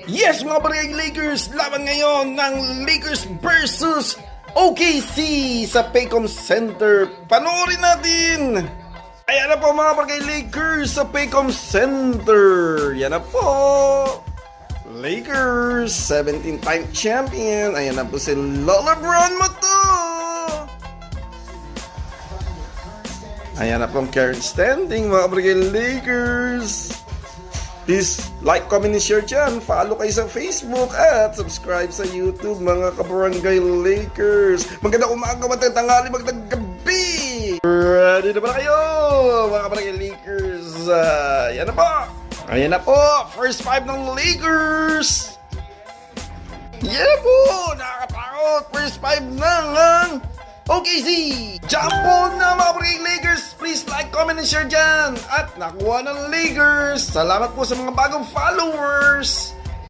Yes, mga barangay Lakers, laban ngayon ng Lakers versus OKC sa Paycom Center. Panoorin natin! Ayan na po mga barangay Lakers sa Paycom Center. Yan na po. Lakers, 17-time champion. Ayan na po si LeBron mo to. Ayan na po ang current standing mga barangay Lakers. Please like, comment, and share dyan. Follow kayo sa Facebook at subscribe sa YouTube mga kabarangay Lakers. Magandang umaga, magandang tanghali, magandang gabi. Ready na ba kayo mga kabarangay Lakers? Yan na po. Ayan na po. First five ng Lakers. Yan na po. Nakakatakot. First five ng OKC. Jump ball na mga kabarangay Lakers. Please like, comment, and share dyan. At nakuha ng Lakers. Salamat po sa mga bagong followers.